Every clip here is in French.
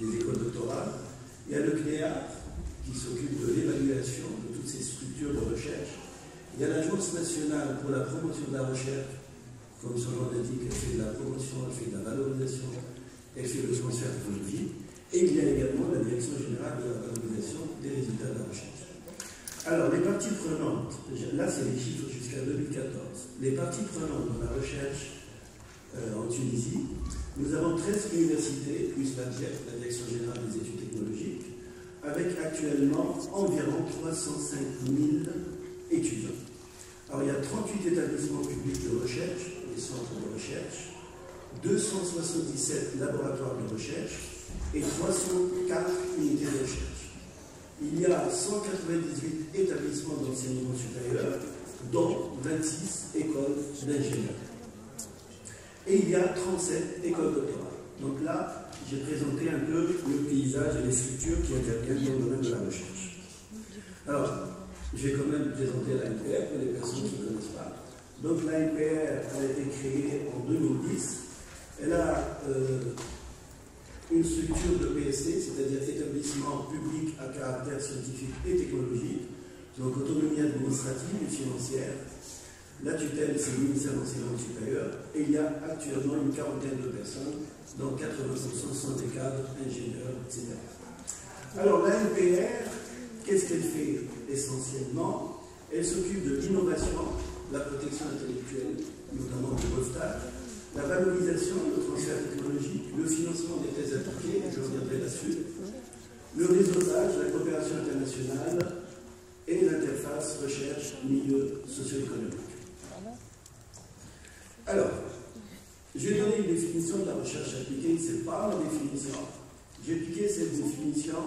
des écoles doctorales. Il y a le CNEA, qui s'occupe de l'évaluation de toutes ces structures de recherche. Il y a l'Agence nationale pour la promotion de la recherche, comme son nom l'indique, elle fait de la promotion, elle fait de la valorisation, elle fait le transfert technologique. Et il y a également la Direction générale de la valorisation des résultats de la recherche. Alors, les parties prenantes, là c'est les chiffres jusqu'à 2014, les parties prenantes dans la recherche en Tunisie, nous avons 13 universités, plus la DGET, la Direction générale des études technologiques, avec actuellement environ 305 000 étudiants. Alors, il y a 38 établissements publics de recherche, des centres de recherche, 277 laboratoires de recherche et 304 unités de recherche. Il y a 198 établissements d'enseignement supérieur, dont 26 écoles d'ingénieurs. Et il y a 37 écoles doctorales. Donc là, j'ai présenté un peu le paysage et les structures qui interviennent dans le domaine de la recherche. Alors, je vais quand même présenter l'ANPR pour les personnes qui ne connaissent pas. Donc l'ANPR a été créée en 2010. Elle a une structure de PST, c'est-à-dire établissement public à caractère scientifique et technologique, donc autonomie administrative et financière. La tutelle, c'est le ministère de l'Enseignement supérieur, et il y a actuellement une quarantaine de personnes, dont 80% sont des cadres, ingénieurs, etc. Alors l'ANPR, qu'est-ce qu'elle fait essentiellement? Elle s'occupe de l'innovation, la protection intellectuelle, notamment du brevetage, la valorisation, le transfert technologique, le financement des thèses appliquées, je reviendrai là-dessus, le réseautage, la coopération internationale et l'interface recherche-milieu socio-économique. Alors, je vais donner une définition de la recherche appliquée, ce n'est pas ma définition. J'ai piqué cette définition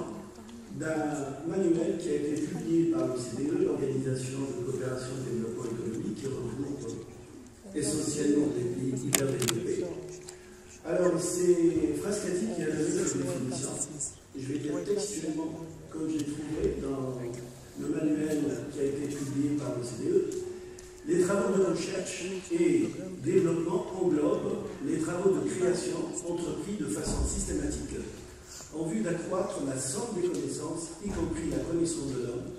d'un manuel qui a été publié par l'OCDE, l'Organisation de coopération et de développement économique, qui regroupe essentiellement des pays hyper développés. Alors, c'est Frascati qui a donné cette définition. Je vais dire textuellement, comme j'ai trouvé dans le manuel qui a été publié par l'OCDE. Les travaux de recherche et développement englobent les travaux de création entrepris de façon systématique en vue d'accroître la somme des connaissances, y compris la connaissance de l'homme,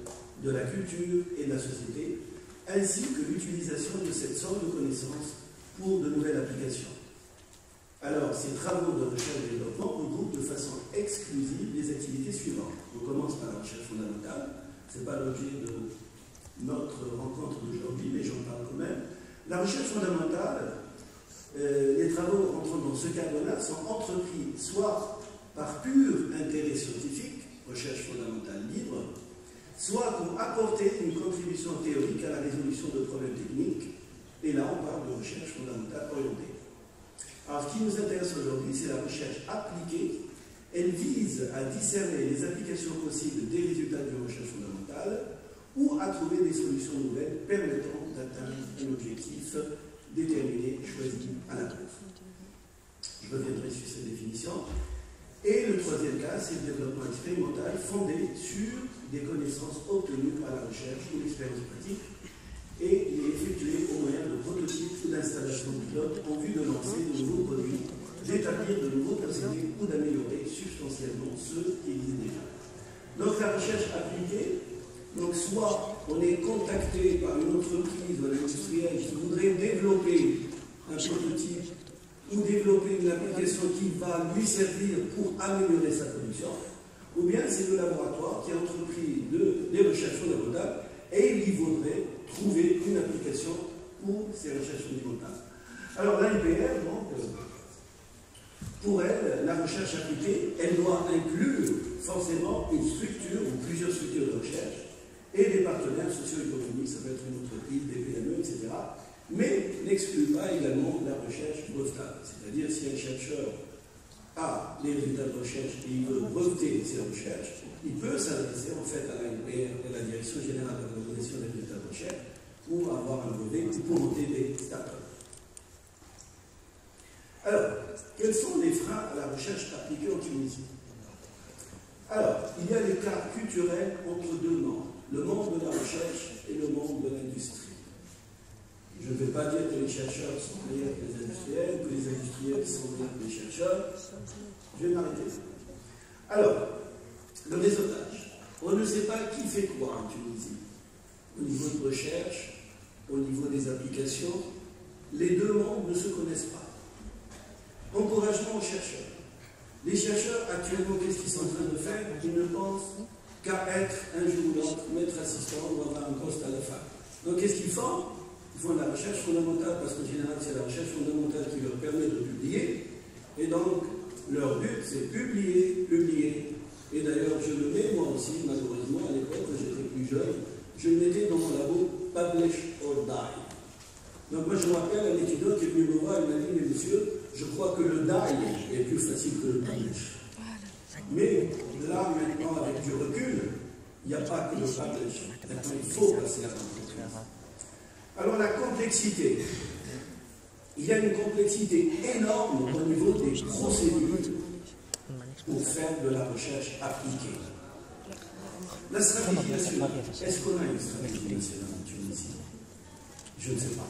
de la culture et de la société, ainsi que l'utilisation de cette somme de connaissances pour de nouvelles applications. Alors, ces travaux de recherche et développement regroupent de façon exclusive les activités suivantes. On commence par la recherche fondamentale, ce n'est pas l'objet de notre rencontre d'aujourd'hui, mais j'en parle quand même. La recherche fondamentale, les travaux rentrant dans ce cadre-là sont entrepris soit par pur intérêt scientifique, recherche fondamentale libre, soit pour apporter une contribution théorique à la résolution de problèmes techniques, et là on parle de recherche fondamentale orientée. Alors ce qui nous intéresse aujourd'hui, c'est la recherche appliquée. Elle vise à discerner les applications possibles des résultats d'une recherche fondamentale, ou à trouver des solutions nouvelles permettant d'atteindre un objectif déterminé, choisi à la base. Je reviendrai sur cette définition. Et le troisième cas, c'est le développement expérimental fondé sur des connaissances obtenues par la recherche ou l'expérience pratique, et il est effectué au moyen de prototypes ou d'installations pilotes en vue de lancer de nouveaux produits, d'établir de nouveaux procédés ou d'améliorer substantiellement ceux qui existent déjà. Donc la recherche appliquée, donc soit on est contacté par une entreprise ou un industriel qui voudrait développer un prototype ou développer une application qui va lui servir pour améliorer sa production, ou bien c'est le laboratoire qui a entrepris des recherches fondamentales et il voudrait trouver une application pour ces recherches fondamentales. Alors l'ANPR, donc, pour elle, la recherche appliquée, elle doit inclure forcément une structure ou plusieurs structures de recherche et des partenaires socio-économiques, ça peut être une entreprise, des PME, etc., mais n'exclut pas également la recherche brevetable. C'est-à-dire, si un chercheur a des résultats de recherche et il veut breveter ses recherches, il peut s'adresser en fait à l'ANPR, à la Direction générale de la valorisation des résultats de recherche, pour avoir un brevet ou pour monter des startups. Alors, quels sont les freins à la recherche appliquée en Tunisie? Alors, il y a l'écart culturel entre deux mondes, le monde de la recherche et le monde de l'industrie. Je ne vais pas dire que les chercheurs sont meilleurs que les industriels, que les industriels sont meilleurs que les chercheurs. Je vais m'arrêter. Alors, le réseautage. On ne sait pas qui fait quoi en Tunisie. Au niveau de recherche, au niveau des applications, les deux mondes ne se connaissent pas. Encouragement aux chercheurs. Les chercheurs, actuellement, qu'est-ce qu'ils sont en train de faire? Ils ne pensent qu'à être un jour ou l'autre maître assistant ou avoir un poste à la fac. Donc, qu'est-ce qu'ils font? Ils font de la recherche fondamentale, parce qu'en général, c'est la recherche fondamentale qui leur permet de publier. Et donc, leur but, c'est publier, publier. Et d'ailleurs, je le mets, moi aussi, malheureusement, à l'époque, quand j'étais plus jeune, je le mettais dans mon labo, publish or die. Donc, moi, je me rappelle un étudiant qui est venu me voir, il m'a dit, mais monsieur, je crois que le die est plus facile que le publish. Mais là, maintenant, avec du recul, il n'y a pas que le publish. Maintenant, il faut passer à l'entreprise. Alors, la complexité. Il y a une complexité énorme au niveau des procédures pour faire de la recherche appliquée. La stratégie nationale. Est-ce qu'on a une stratégie nationale en Tunisie? Je ne sais pas.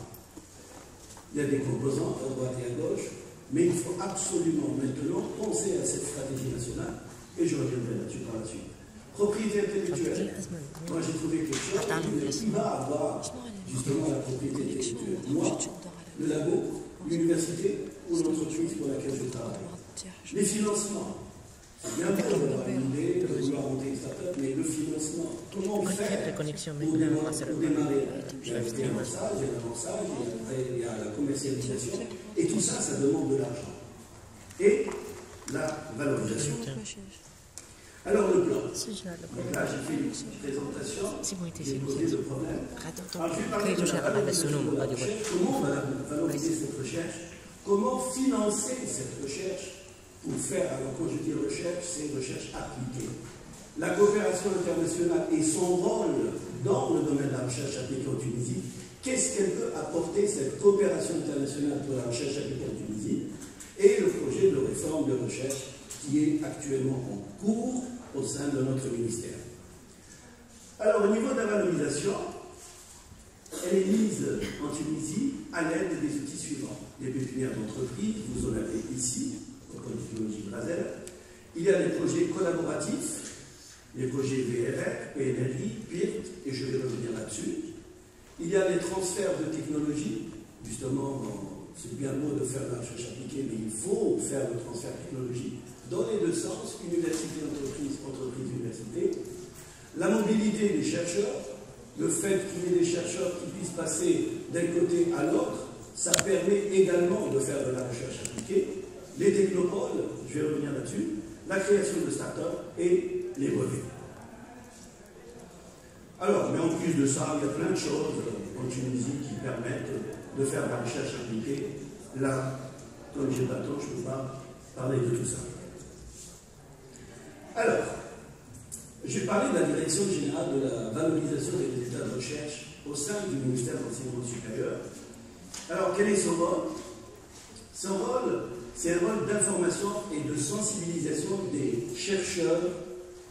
Il y a des composants à droite et à gauche, mais il faut absolument maintenant penser à cette stratégie nationale, et je reviendrai là-dessus par la suite. Propriété intellectuelle. Moi, j'ai trouvé quelque chose qui va avoir justement la propriété intellectuelle. Moi, le labo, l'université ou l'entreprise pour laquelle je travaille. Les financements. C'est bien beau d'avoir une idée, de vouloir monter une start-up, mais le financement, comment faire pour démarrer? Il y a l'amorçage, il y a la commercialisation, et tout ça, ça demande de l'argent. Et la valorisation. Alors le plan. Donc là, j'ai fait une présentation, j'ai posé le problème. Alors je vais parler de la valorisation de la recherche. Comment valoriser cette recherche? Comment financer cette recherche pour faire, alors quand je dis recherche, c'est recherche appliquée. La coopération internationale et son rôle dans le domaine de la recherche appliquée en Tunisie. Qu'est-ce qu'elle peut apporter, cette coopération internationale pour la recherche appliquée en Tunisie? Et le projet de réforme de recherche qui est actuellement en cours au sein de notre ministère. Alors, au niveau de la valorisation, elle est mise en Tunisie à l'aide des outils suivants. Les pépinières d'entreprise, vous en avez ici, au Pôle technologie Brazel. Il y a les projets collaboratifs, les projets VRF, PNRI, PIRT, et je vais revenir là-dessus. Il y a les transferts de technologie, justement, c'est bien beau de faire la recherche appliquée, mais il faut faire le transfert technologique dans les deux sens, université-entreprise, entreprise-université. La mobilité des chercheurs, le fait qu'il y ait des chercheurs qui puissent passer d'un côté à l'autre, ça permet également de faire de la recherche appliquée. Les technopoles, je vais revenir là-dessus, la création de start-up et les brevets. Alors, mais en plus de ça, il y a plein de choses en Tunisie qui permettent de faire de la recherche appliquée. Là, comme j'ai pas le temps, je ne peux pas parler de tout ça. Alors, j'ai parlé de la Direction générale de la valorisation des résultats de recherche au sein du ministère de l'Enseignement supérieur. Alors, quel est son rôle? Son rôle, c'est un rôle d'information et de sensibilisation des chercheurs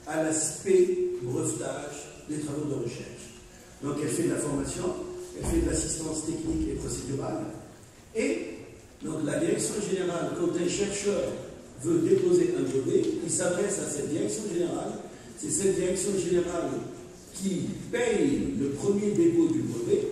à l'aspect brevetage des travaux de recherche. Donc, elle fait de la formation, elle fait de l'assistance technique et procédurale. Et donc, la Direction générale, quand un chercheur veut déposer un brevet, il s'adresse à cette direction générale. C'est cette direction générale qui paye le premier dépôt du brevet,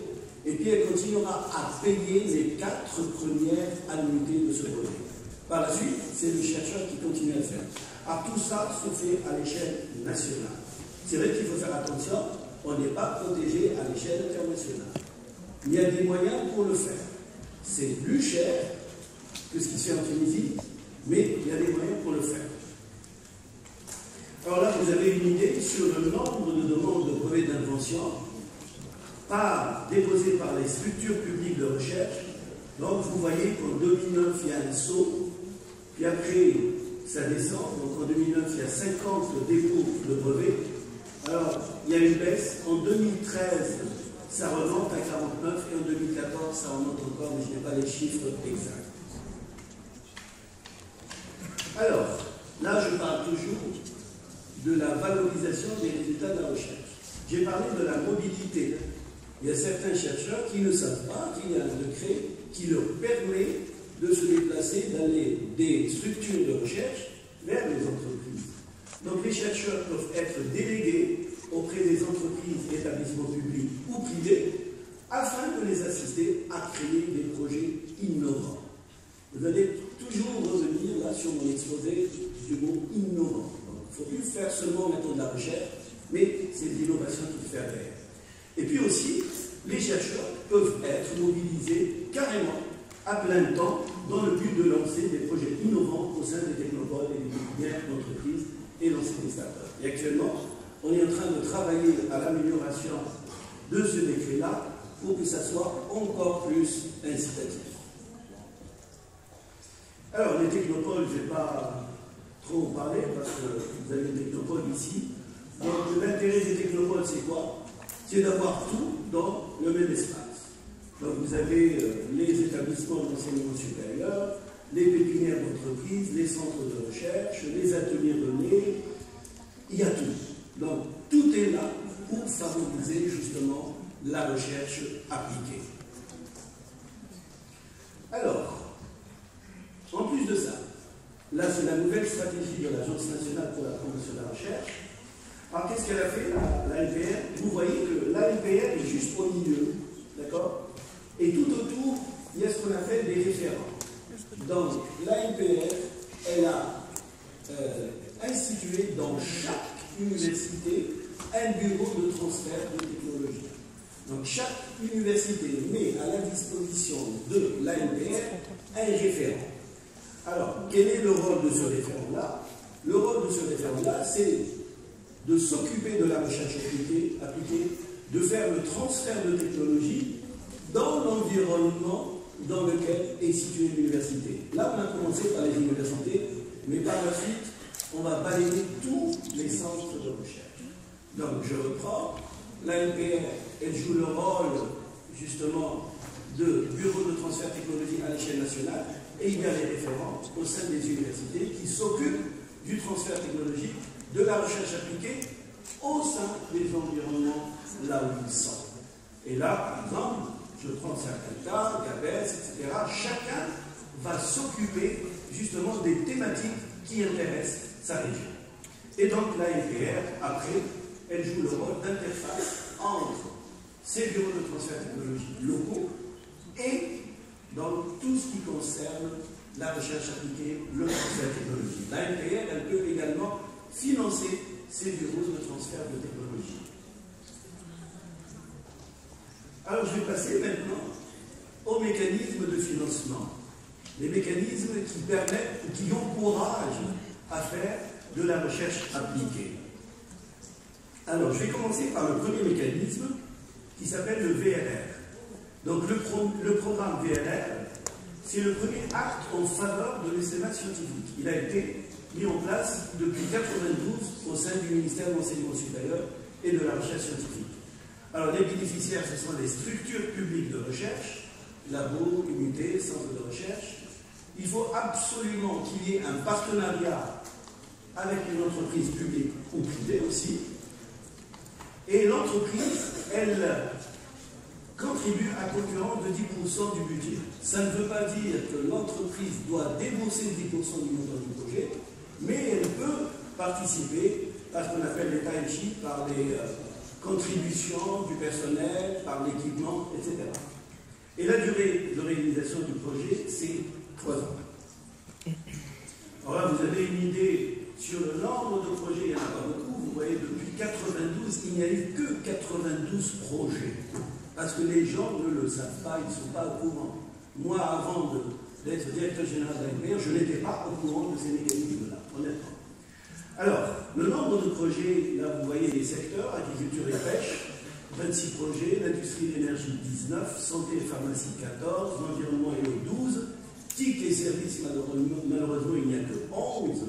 et puis elle continuera à payer les 4 premières annuités de ce brevet. Par la suite, c'est le chercheur qui continue à le faire. Alors tout ça se fait à l'échelle nationale. C'est vrai qu'il faut faire attention, on n'est pas protégé à l'échelle internationale. Il y a des moyens pour le faire. C'est plus cher que ce qui se fait en Tunisie, mais il y a des moyens pour le faire. Alors là, vous avez une idée sur le nombre de demandes de brevets d'invention déposées par les structures publiques de recherche. Donc, vous voyez qu'en 2009, il y a un saut, puis après, ça descend. Donc, en 2009, il y a 50 dépôts de brevets. Alors, il y a une baisse. En 2013, ça remonte à 49, et en 2014, ça remonte encore, mais je n'ai pas les chiffres exacts. Alors, là, je parle toujours de la valorisation des résultats de la recherche. J'ai parlé de la mobilité. Il y a certains chercheurs qui ne savent pas qu'il y a un décret qui leur permet de se déplacer, d'aller des structures de recherche vers les entreprises. chercheurs peuvent être délégués auprès des entreprises, établissements publics ou privés afin de les assister à créer des projets innovants. Vous allez toujours revenir là sur mon exposé du mot innovant. Il ne faut plus faire seulement maintenant de la recherche, mais c'est l'innovation qu'il faut faire derrière. Et puis aussi, les chercheurs peuvent être mobilisés carrément à plein temps dans le but de lancer des projets innovants au sein des technopoles et des pépinières d'entreprises et lancer des startups. Et actuellement, on est en train de travailler à l'amélioration de ce décret-là pour que ça soit encore plus incitatif. Alors, les technopoles, je ne vais pas trop en parler parce que vous avez des technopoles ici. Donc, l'intérêt des technopoles, c'est quoi? C'est d'avoir tout dans le même espace. Donc, vous avez les établissements d'enseignement supérieur, les pépinières d'entreprise, les centres de recherche, les ateliers relais, il y a tout. Donc, tout est là pour favoriser justement la recherche appliquée. Alors, en plus de ça, là c'est la nouvelle stratégie de l'Agence nationale pour la promotion de la recherche. Alors qu'est-ce qu'elle a fait, l'ANPR? Vous voyez que l'ANPR est juste au milieu, d'accord? Et tout autour, il y a ce qu'on appelle des référents. Donc l'ANPR, elle a institué dans chaque université un bureau de transfert de technologie. Donc chaque université met à la disposition de l'ANPR un référent. Alors, quel est le rôle de ce référent-là? Le rôle de ce référent-là, c'est de s'occuper de la recherche appliquée, de faire le transfert de technologie dans l'environnement dans lequel est située l'université. Là, on a commencé par les universités, mais par la suite, on va balayer tous les centres de recherche. Donc, je reprends. L'ANPR, elle joue le rôle, justement, de bureau de transfert technologique à l'échelle nationale, et il y a les référents au sein des universités qui s'occupent du transfert technologique, de la recherche appliquée au sein des environnements là où ils sont. Et là, par exemple, je prends certains cas, GABES, etc. Chacun va s'occuper justement des thématiques qui intéressent sa région. Et donc l'ANPR, après, elle joue le rôle d'interface entre ces bureaux de transfert technologique locaux et dans tout ce qui concerne la recherche appliquée, le transfert technologique. L'ANPR, elle peut également financer ces bureaux de transfert de technologie. Alors, je vais passer maintenant aux mécanismes de financement. Les mécanismes qui permettent ou qui encouragent à faire de la recherche appliquée. Alors, je vais commencer par le premier mécanisme qui s'appelle le VRR. Donc, le programme VRR, c'est le premier acte en faveur de l'essaimmage scientifique. Il a été mis en place depuis 1992 au sein du ministère de l'Enseignement supérieur et de la recherche scientifique. Alors, les bénéficiaires, ce sont les structures publiques de recherche, labos, unités, centres de recherche. Il faut absolument qu'il y ait un partenariat avec une entreprise publique ou privée aussi. Et l'entreprise, elle contribue à concurrence de 10% du budget. Ça ne veut pas dire que l'entreprise doit débourser 10% du montant du projet, mais elle peut participer à ce qu'on appelle les time sheets, par les contributions du personnel, par l'équipement, etc. Et la durée de réalisation du projet, c'est 3 ans. Alors là, vous avez une idée sur le nombre de projets, il n'y en a pas beaucoup. Vous voyez, depuis 1992, il n'y a eu que 92 projets. Parce que les gens ne le savent pas, ils ne sont pas au courant. Moi, avant d'être directeur général de l'ANPR, je n'étais pas au courant de ces mécanismes-là, honnêtement. Alors, le nombre de projets, là vous voyez les secteurs, agriculture et pêche, 26 projets, l'industrie et l'énergie 19, santé et pharmacie 14, l'environnement et l'eau 12, TIC et services, malheureusement il n'y a que 11,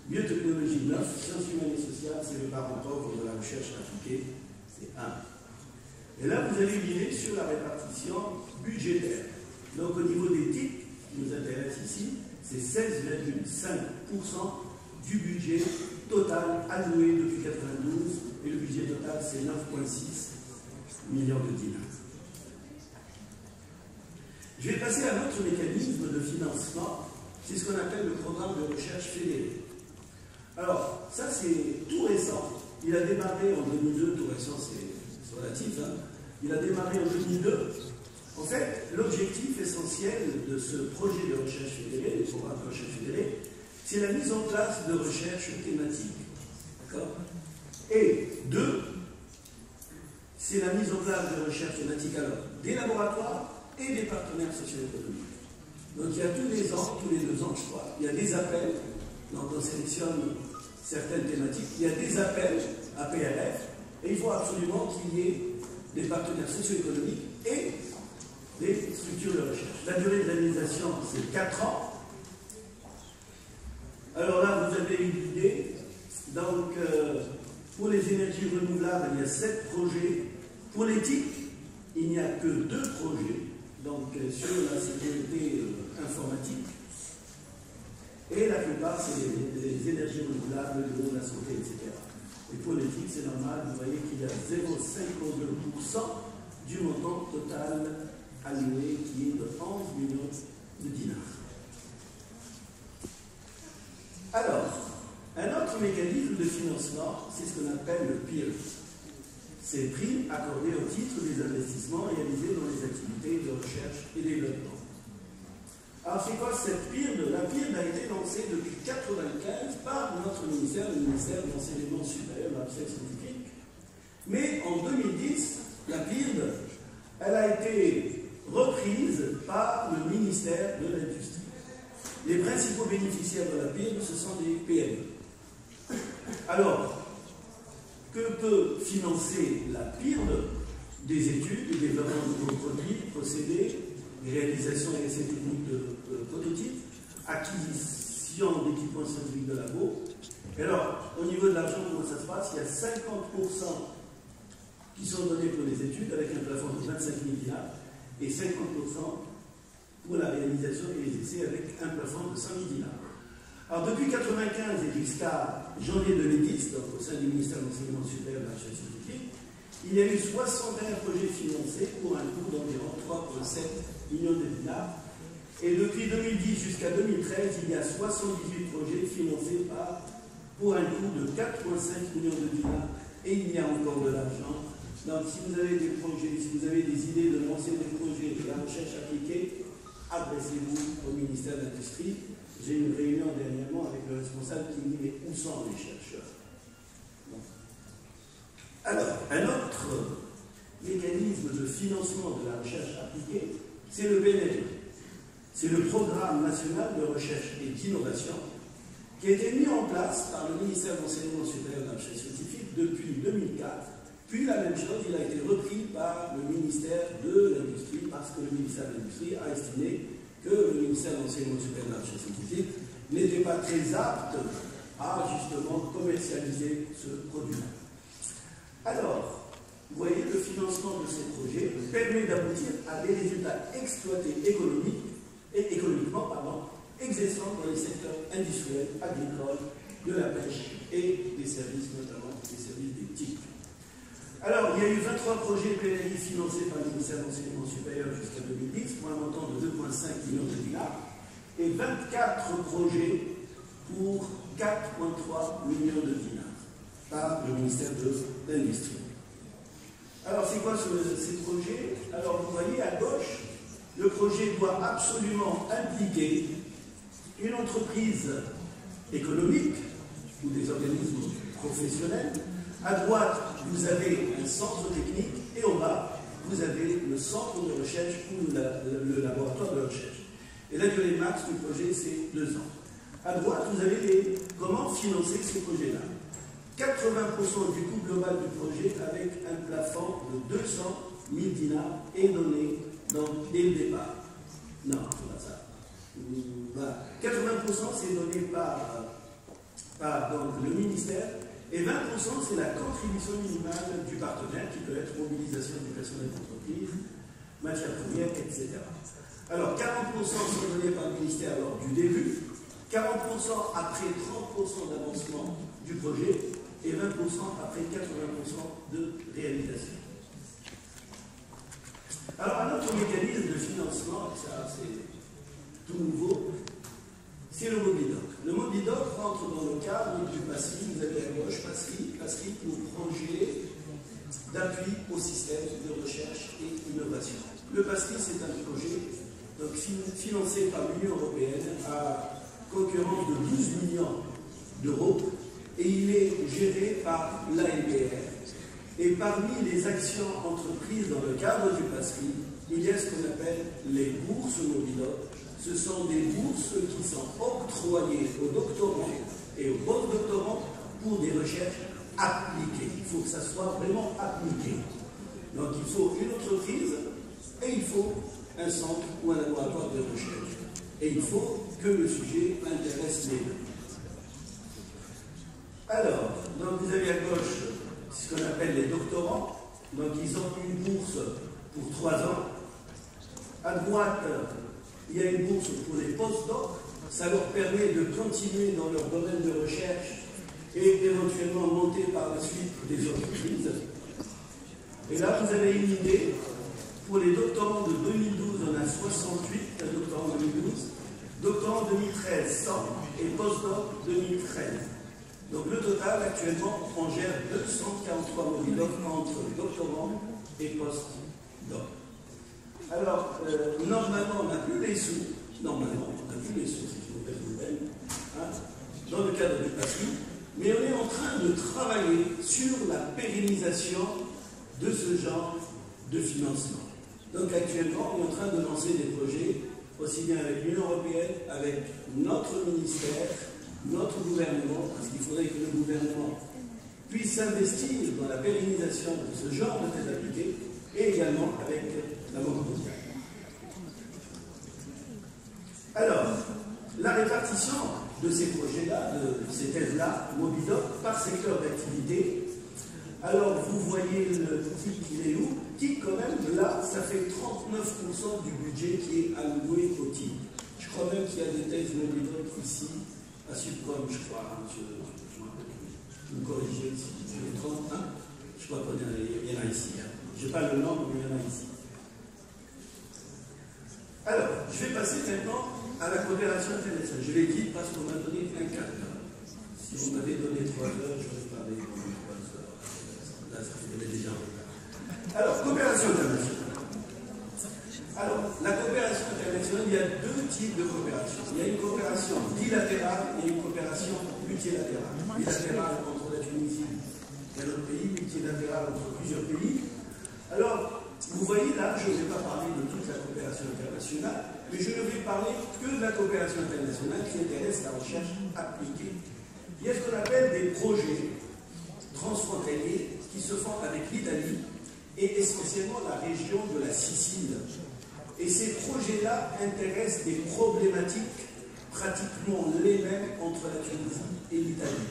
biotechnologie 9, sciences humaines et sociales, c'est le parent pauvre de la recherche appliquée, c'est 1. Et là, vous avez une idée sur la répartition budgétaire. Donc, au niveau des TIC, qui nous intéresse ici, c'est 16,5% du budget total alloué depuis 1992, et le budget total, c'est 9,6 millions de dinars. Je vais passer à un autre mécanisme de financement, c'est ce qu'on appelle le programme de recherche fédéré. Alors, ça c'est tout récent. Il a démarré en 2002, tout récent c'est relatif, hein. Il a démarré en 2002. En fait, l'objectif essentiel de ce projet de recherche fédérée, le programme de recherche fédérée, c'est la mise en place de recherche thématique. D'accord? Et deux, c'est la mise en place de recherche thématique alors des laboratoires et des partenaires socio-économiques. Donc il y a tous les ans, tous les 2 ans, je crois, il y a des appels, donc on sélectionne certaines thématiques, il y a des appels à PRF, et il faut absolument qu'il y ait des partenaires socio-économiques et des structures de recherche. La durée de réalisation, c'est 4 ans. Alors là, vous avez une idée. Donc, pour les énergies renouvelables, il y a 7 projets. Pour l'éthique, il n'y a que 2 projets. Donc, sur la sécurité informatique. Et la plupart, c'est les énergies renouvelables, l'eau, la santé, etc. Et pour l'éthique, c'est normal, vous voyez qu'il y a 0,52% du montant total alloué qui est de 11 millions de dinars. Alors, un autre mécanisme de financement, c'est ce qu'on appelle le PIR. C'est prix accordé au titre des investissements réalisés dans les activités de recherche et développement. Alors, c'est quoi cette PIRD? La PIRD a été lancée depuis 1995 par notre ministère, le ministère de l'Enseignement supérieur et de la Recherche scientifique. Mais en 2010, la PIRD, elle a été reprise par le ministère de l'Industrie. Les principaux bénéficiaires de la PIRD, ce sont des PME. Alors, que peut financer la PIRD? Des études, du développement de nouveaux produits, procédés, réalisation et essais techniques de prototypes, acquisition d'équipements scientifiques de labo. Et alors, au niveau de l'argent, comment ça se passe? Il y a 50% qui sont donnés pour les études, avec un plafond de 25 000 dinars, et 50% pour la réalisation et les essais, avec un plafond de 100 000 dinars. Alors, depuis 1995 et jusqu'à janvier 2010, donc au sein du ministère de l'Enseignement supérieur et de la Recherche scientifique, il y a eu 61 projets financés pour un coût d'environ 3,7 millions de dinars. Et depuis 2010 jusqu'à 2013, il y a 78 projets financés pour un coût de 4,5 millions de dinars. Et il y a encore de l'argent. Donc si vous avez des projets, si vous avez des idées de lancer des projets de la recherche appliquée, adressez-vous au ministère de l'Industrie. J'ai eu une réunion dernièrement avec le responsable qui me dit mais où sont les chercheurs? Alors, un autre mécanisme de financement de la recherche appliquée, c'est le PNRI. C'est le Programme national de recherche et d'innovation qui a été mis en place par le ministère de l'Enseignement supérieur et de la Recherche scientifique depuis 2004. Puis la même chose, il a été repris par le ministère de l'Industrie parce que le ministère de l'Industrie a estimé que le ministère de l'Enseignement supérieur et de la Recherche scientifique n'était pas très apte à justement commercialiser ce produit. Alors, vous voyez, le financement de ces projets permet d'aboutir à des résultats exploités économiquement, exerçant dans les secteurs industriels, agricoles, de la pêche et des services, notamment des services d'éthique. Alors, il y a eu 23 projets PNRI financés par le ministère de l'Enseignement supérieur jusqu'à 2010 pour un montant de 2,5 millions de dinars et 24 projets pour 4,3 millions de dinars par le ministère de l'Industrie. Alors, c'est quoi ces projets? Alors, vous voyez à gauche, le projet doit absolument impliquer une entreprise économique ou des organismes professionnels. À droite, vous avez un centre technique et au bas, vous avez le centre de recherche ou le laboratoire de recherche. Et la durée max du projet, c'est 2 ans. À droite, vous avez comment financer ces projets-là. 80% du coût global du projet avec un plafond de 200 000 dinars est donné dès le départ. Non, c'est pas ça. Voilà. 80% c'est donné par donc, le ministère et 20% c'est la contribution minimale du partenaire qui peut être mobilisation du personnel d'entreprise, matières premières, etc. Alors 40% sont donnés par le ministère lors du début, 40% après 30% d'avancement du projet et 20% après 80% de réalisation. Alors un autre mécanisme de financement, ça c'est tout nouveau, c'est le Mobidoc. Le Mobidoc rentre dans le cadre du PASSRI. Vous avez à gauche PASSRI pour projet d'appui au système de recherche et innovation. Le PASSRI, c'est un projet donc, financé par l'Union européenne à concurrence de 12 millions d'euros et il est géré par l'ANPR. Et parmi les actions entreprises dans le cadre du PASSRI, il y a ce qu'on appelle les bourses Mobidoc. Ce sont des bourses qui sont octroyées aux doctorants et aux postdoctorants pour des recherches appliquées. Il faut que ça soit vraiment appliqué. Donc il faut une entreprise et il faut un centre ou un laboratoire de recherche. Et il faut que le sujet intéresse les deux. Alors, donc vous avez à gauche ce qu'on appelle les doctorants. Donc ils ont une bourse pour 3 ans. À droite, il y a une bourse pour les postdocs. Ça leur permet de continuer dans leur domaine de recherche et éventuellement monter par la suite des entreprises. Et là, vous avez une idée. Pour les doctorants de 2012, on a 68 doctorants en 2012. Doctorants 2013, 100 et postdoc 2013. Donc le total, actuellement, on gère 243 Mobidoc entre doctorants et postdoc. Alors, normalement, on n'a plus les sous. Normalement, on n'a plus les sous, c'est une mauvaise nouvelle, hein, dans le cadre du PASSRI. Mais on est en train de travailler sur la pérennisation de ce genre de financement. Donc actuellement, on est en train de lancer des projets, aussi bien avec l'Union européenne, avec notre ministère, notre gouvernement, parce qu'il faudrait que le gouvernement puisse investir dans la pérennisation de ce genre de thèses appliquées, et également avec la Banque mondiale. Alors, la répartition de ces projets-là, de ces thèses-là, Mobidoc, par secteur d'activité. Alors, vous voyez le TIC, il est où? TIC, quand même, là, ça fait 39% du budget qui est alloué au TIC. Je crois même qu'il y a des thèses Mobidoc ici, à Subcom, je crois. Hein, vous me corrigez si je me trompe. Hein, je crois qu'il y en a ici. Hein. Je n'ai pas le nom, mais il y en a ici. Alors, je vais passer maintenant à la coopération internationale. Je l'ai dit parce qu'on m'a donné un quart d'heure. Si on m'avait donné 3 heures, je vais parler pendant 3 heures. Là, ça fait déjà un retard. Alors, coopération internationale. Alors, la coopération internationale, il y a 2 types de coopération. Il y a une coopération bilatérale et une coopération multilatérale. Bilatérale entre la Tunisie et un autre pays, multilatérale entre plusieurs pays. Alors, vous voyez là, je ne vais pas parler de toute la coopération internationale, mais je ne vais parler que de la coopération internationale qui intéresse la recherche appliquée. Il y a ce qu'on appelle des projets transfrontaliers qui se font avec l'Italie et essentiellement la région de la Sicile. Et ces projets-là intéressent des problématiques pratiquement les mêmes entre la Tunisie et l'Italie.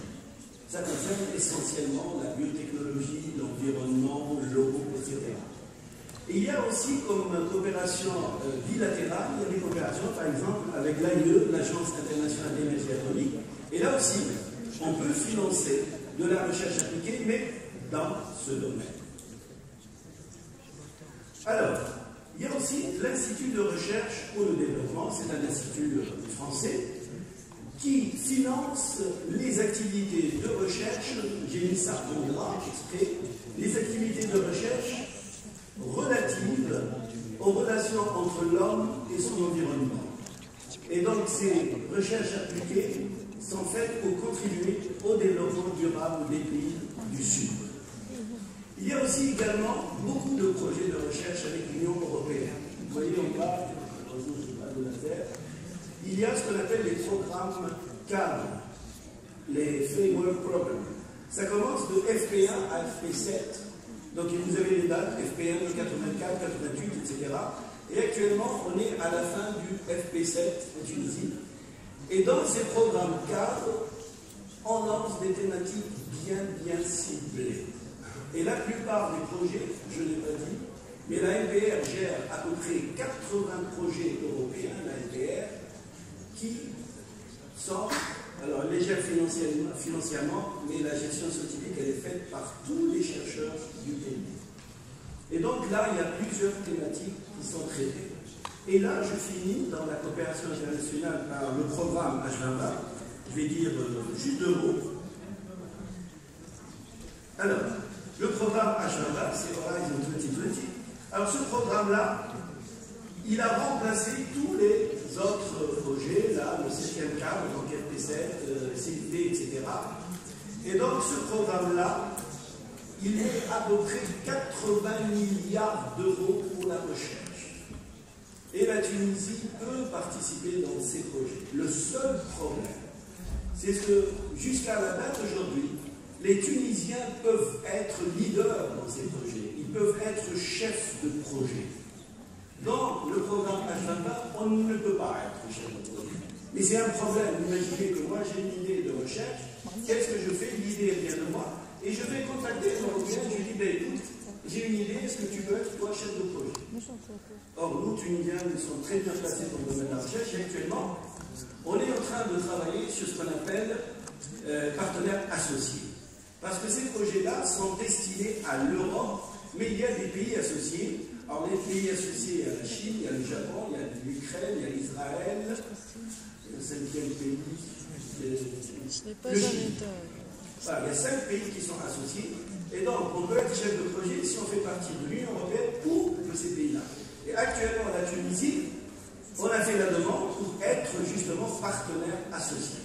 Ça concerne essentiellement la biotechnologie, l'environnement, l'eau, etc. Et il y a aussi comme coopération bilatérale, il y a des coopérations par exemple avec l'AIE, l'Agence internationale d'énergie atomique. Et là aussi, on peut financer de la recherche appliquée, mais dans ce domaine. Alors, il y a aussi l'Institut de recherche pour le développement, c'est un institut français, qui finance les activités de recherche, j'ai mis ça en gras exprès, les activités de recherche relatives aux relations entre l'homme et son environnement. Et donc ces recherches appliquées sont faites pour contribuer au développement durable des pays du Sud. Il y a aussi également beaucoup de projets de recherche avec l'Union européenne. Vous voyez en bas, de la Terre, il y a ce qu'on appelle les programmes cadres, les framework programs. Ça commence de FP1 à FP7. Donc vous avez les dates, FP1 de 84, 88, etc. Et actuellement, on est à la fin du FP7 en Tunisie. Et dans ces programmes cadres, on lance des thématiques bien ciblées. Et la plupart des projets, je ne l'ai pas dit, mais la NPR gère à peu près 80 projets européens, la NPR, qui sont, alors légère financièrement, mais la gestion scientifique, elle est faite par tous les chercheurs du pays. Et donc là, il y a plusieurs thématiques qui sont traitées. Et là, je finis dans la coopération internationale par le programme H2020. Je vais dire juste deux mots. Alors, le programme H2020, c'est Horizon 2020. Alors, ce programme-là, il a remplacé tous les autres projets, là, le 7e cadre, donc FP7, CIP, etc. Et donc, ce programme-là, il est à peu près 80 milliards d'euros pour la recherche. Et la Tunisie peut participer dans ces projets. Le seul problème, c'est que jusqu'à la date d'aujourd'hui, les Tunisiens peuvent être leaders dans ces projets. Ils peuvent être chefs de projet. Dans le programme H2020, on ne peut pas être chef de projet. Mais c'est un problème. Imaginez que moi, j'ai une idée de recherche. Qu'est-ce que je fais? L'idée vient de moi. Et je vais contacter un Européen. Je lui dis, ben, écoute, j'ai une idée. Est-ce que tu peux être, toi, chef de projet? Or, nous, Tunisiens, nous sommes très bien placés dans le domaine de la recherche. Et actuellement, on est en train de travailler sur ce qu'on appelle partenaires associés. Parce que ces projets-là sont destinés à l'Europe, mais il y a des pays associés. Alors, les pays associés, il y a la Chine, il y a le Japon, il y a l'Ukraine, il y a Israël, le 5e pays, le Chili. Voilà, il y a 5 pays qui sont associés. Et donc, on peut être chef de projet si on fait partie de l'Union européenne ou de ces pays-là. Et actuellement, la Tunisie, on a fait la demande pour être justement partenaire associé.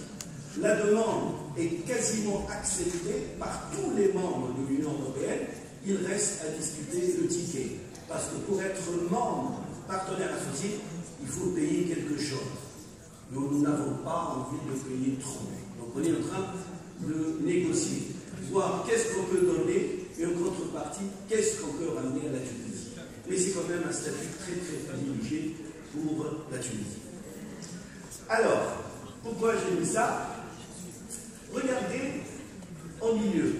La demande est quasiment acceptée par tous les membres de l'Union européenne. Il reste à discuter le ticket. Parce que pour être membre, partenaire associé, il faut payer quelque chose. Mais nous n'avons pas envie de payer trop. Donc on est en train de négocier, voir qu'est-ce qu'on peut donner et en contrepartie, qu'est-ce qu'on peut ramener à la Tunisie. Mais c'est quand même un statut très très privilégié pour la Tunisie. Alors, pourquoi j'ai mis ça? Regardez au milieu.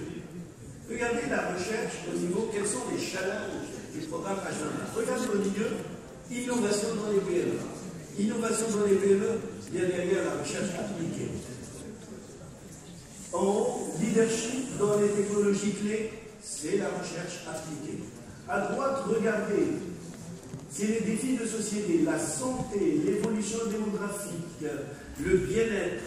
Regardez la recherche au niveau, quels sont les challenges du programme H2020. Regardez au milieu, innovation dans les PME. Innovation dans les PME, bien derrière la recherche appliquée. En haut, leadership dans les technologies clés, c'est la recherche appliquée. À droite, regardez, c'est les défis de société, la santé, l'évolution démographique, le bien-être,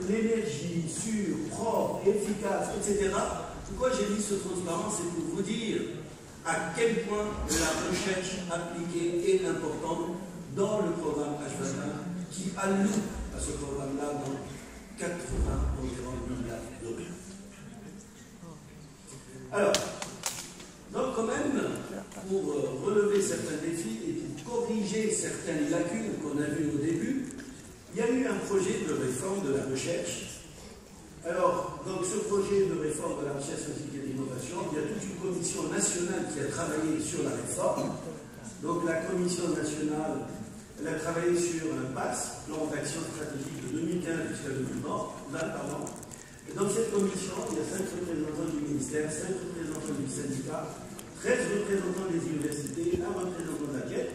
l'énergie sûre, propre, efficace, etc. Pourquoi j'ai mis ce transparent? C'est pour vous dire à quel point la recherche appliquée est importante dans le programme H2020 qui alloue à ce programme-là dans 80 environ milliards d'euros. Alors, donc quand même, pour relever certains défis et pour corriger certaines lacunes qu'on a vues au début, il y a eu un projet de réforme de la recherche. Alors, donc ce projet de réforme de la recherche scientifique et d'innovation, il y a toute une commission nationale qui a travaillé sur la réforme. Donc la commission nationale, elle a travaillé sur un PAS, plan d'action stratégique de 2015 jusqu'à 2020. Et dans cette commission, il y a 5 représentants du ministère, 5 représentants du syndicat, 13 représentants des universités, 1 représentant de la GEP.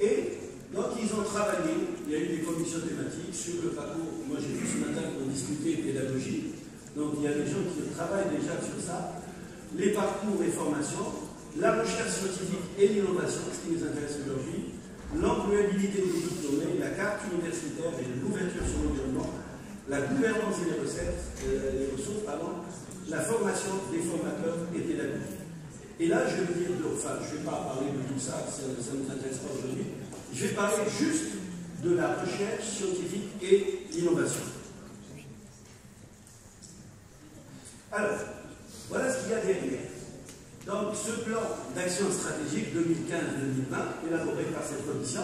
Et donc ils ont travaillé, il y a eu des commissions thématiques sur le parcours. Moi j'ai vu ce matin qu'on discutait pédagogie, donc il y a des gens qui travaillent déjà sur ça, les parcours et formations, la recherche scientifique et l'innovation, ce qui nous intéresse aujourd'hui, l'employabilité des diplômés, la carte universitaire et l'ouverture sur l'environnement, la gouvernance et les ressources, la formation des formateurs et pédagogiques. Et là je vais dire, enfin je ne vais pas parler de tout ça, ça ne nous intéresse pas aujourd'hui. Je vais parler juste de la recherche scientifique et l'innovation. Alors, voilà ce qu'il y a derrière. Donc, ce plan d'action stratégique 2015-2020, élaboré par cette commission,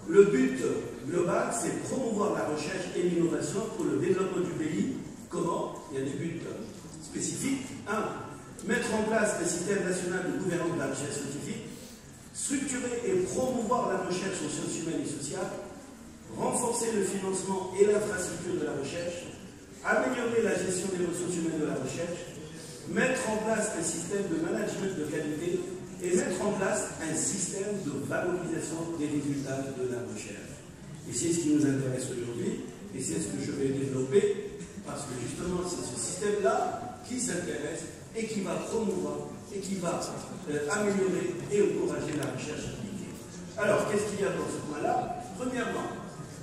le but global, c'est promouvoir la recherche et l'innovation pour le développement du pays. Comment? Il y a des buts spécifiques. 1. Mettre en place un système national de gouvernance de la recherche scientifique. Structurer et promouvoir la recherche en sciences humaines et sociales, renforcer le financement et l'infrastructure de la recherche, améliorer la gestion des ressources humaines de la recherche, mettre en place un système de management de qualité et mettre en place un système de valorisation des résultats de la recherche. Et c'est ce qui nous intéresse aujourd'hui et c'est ce que je vais développer parce que justement c'est ce système-là qui s'intéresse et qui va promouvoir et qui va améliorer et encourager la recherche appliquée. Alors, qu'est-ce qu'il y a dans ce point-là? Premièrement,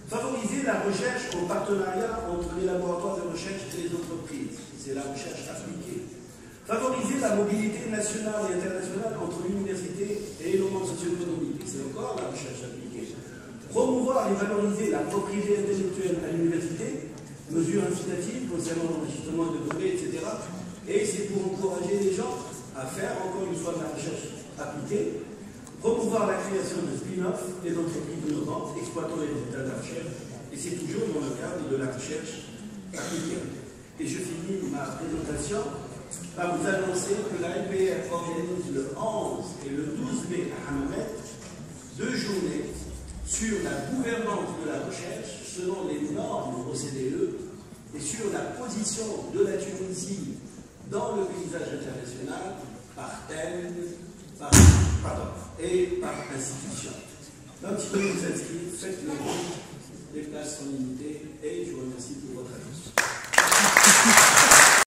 favoriser la recherche en partenariat entre les laboratoires de recherche et les entreprises. C'est la recherche appliquée. Favoriser la mobilité nationale et internationale entre l'université et le monde socio-économique. C'est encore la recherche appliquée. Promouvoir et valoriser la propriété intellectuelle à l'université, mesures incitatives concernant l'enregistrement de données, etc. Et c'est pour encourager les gens à faire encore une fois de la recherche appliquée. Promouvoir la création de spin-off et d'entreprises innovantes exploitant les résultats de la recherche. Et c'est toujours dans le cadre de la recherche appliquée. Et je finis ma présentation par vous annoncer que la LPR organise le 11 et le 12 mai à Hammamet 2 journées sur la gouvernance de la recherche selon les normes OCDE et sur la position de la Tunisie dans le paysage international par thème, et par institution. Donc, si vous vous inscrivez, faites-le. Les places sont limitées et je vous remercie pour votre attention.